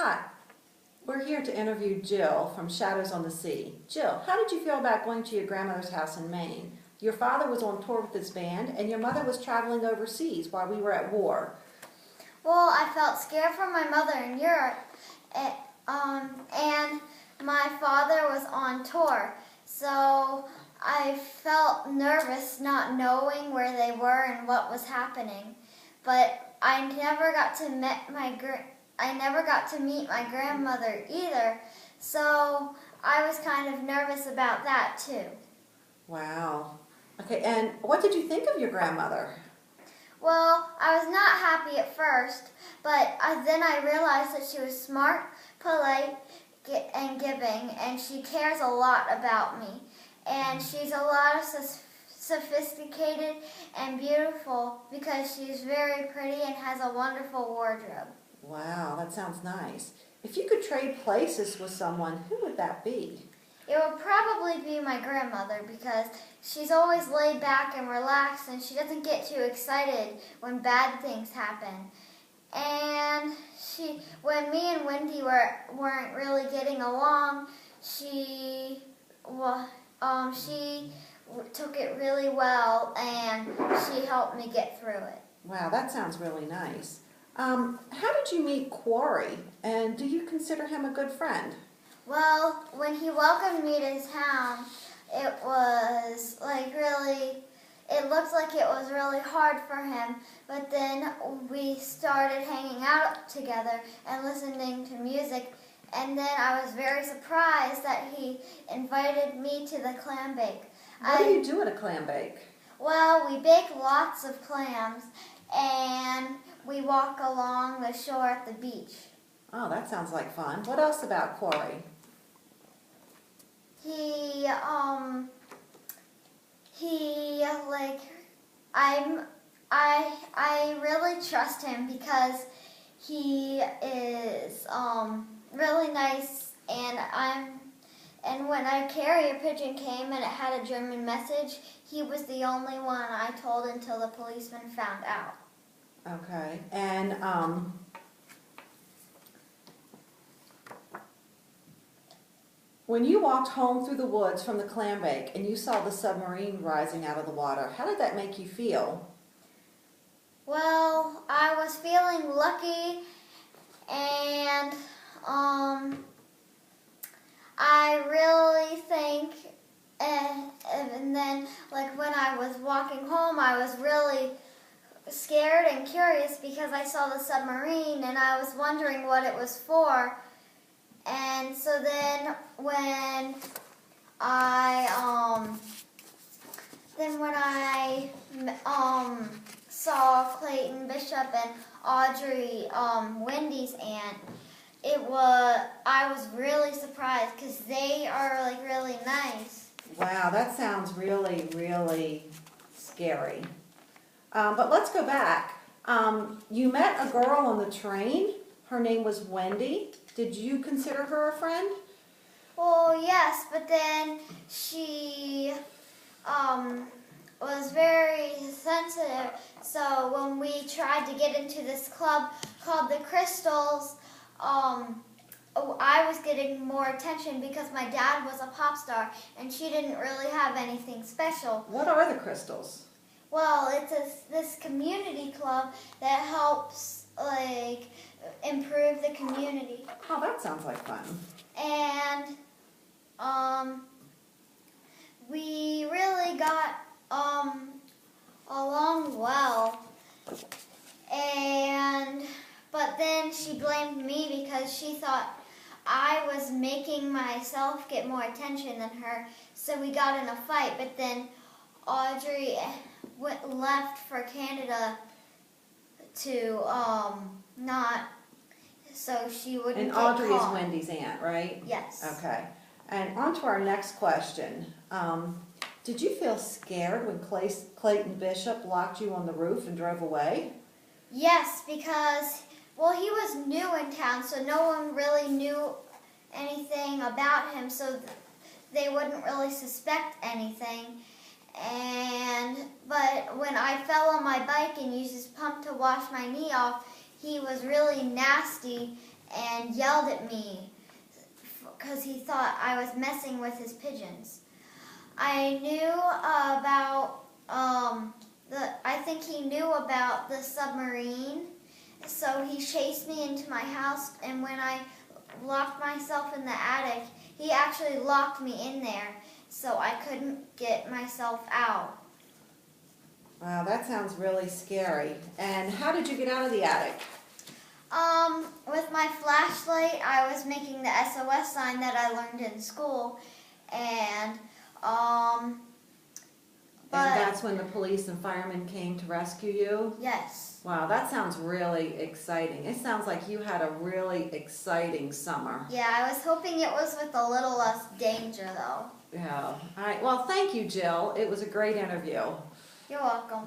Hi, we're here to interview Jill from Shadows on the Sea. Jill, how did you feel about going to your grandmother's house in Maine? Your father was on tour with his band, and your mother was traveling overseas while we were at war. Well, I felt scared for my mother in Europe, and my father was on tour, so I felt nervous not knowing where they were and what was happening. But I never got to meet my grandmother either, so I was kind of nervous about that too. Wow. Okay, and what did you think of your grandmother? Well, I was not happy at first, but then I realized that she was smart, polite, and giving, and she cares a lot about me. And she's a lot of sophisticated and beautiful because she's very pretty and has a wonderful wardrobe. Wow, that sounds nice. If you could trade places with someone, who would that be? It would probably be my grandmother because she's always laid back and relaxed and she doesn't get too excited when bad things happen. And when me and Wendy weren't really getting along, she took it really well and she helped me get through it. Wow, that sounds really nice. How did you meet Quarry, and do you consider him a good friend? Well, when he welcomed me to his town, it looked like it was really hard for him, but then we started hanging out together and listening to music, and then I was very surprised that he invited me to the clam bake. What do you do at a clam bake? Well, we bake lots of clams, and we walk along the shore at the beach. Oh, that sounds like fun. What else about Quarry? I really trust him because he is really nice, and when our carrier pigeon came and it had a German message, he was the only one I told until the policeman found out. Okay, and when you walked home through the woods from the clam bake and you saw the submarine rising out of the water, how did that make you feel? Well, I was feeling lucky, and I really think, and then like when I was walking home, I was really scared and curious because I saw the submarine and I was wondering what it was for. And so then when I saw Clayton Bishop and Audrey, Wendy's aunt, I was really surprised because they are like really nice. Wow, that sounds really, really scary. But let's go back. You met a girl on the train. Her name was Wendy. Did you consider her a friend? Well, yes, but then she was very sensitive. So when we tried to get into this club called the Crystals, I was getting more attention because my dad was a pop star and she didn't really have anything special. What are the Crystals? Well, it's this community club that helps improve the community. Oh, that sounds like fun. And we really got along well. But then she blamed me because she thought I was making myself get more attention than her. So we got in a fight. But then Audrey left for Canada to so she wouldn't And get Audrey caught. is Wendy's aunt, right? Yes. Okay. And on to our next question. Did you feel scared when Clayton Bishop locked you on the roof and drove away? Yes, because, well, he was new in town, so no one really knew anything about him, so they wouldn't really suspect anything. But when I fell on my bike and used his pump to wash my knee off, he was really nasty and yelled at me because he thought I was messing with his pigeons. I knew about I think he knew about the submarine, so he chased me into my house, and when I locked myself in the attic, he actually locked me in there so I couldn't get myself out. Wow, that sounds really scary. And how did you get out of the attic? With my flashlight, I was making the SOS sign that I learned in school, and And that's when the police and firemen came to rescue you? yes. Wow, that sounds really exciting. It sounds like you had a really exciting summer. Yeah, I was hoping it was with a little less danger, though. Yeah. All right. Well, thank you, Jill. It was a great interview. You're welcome.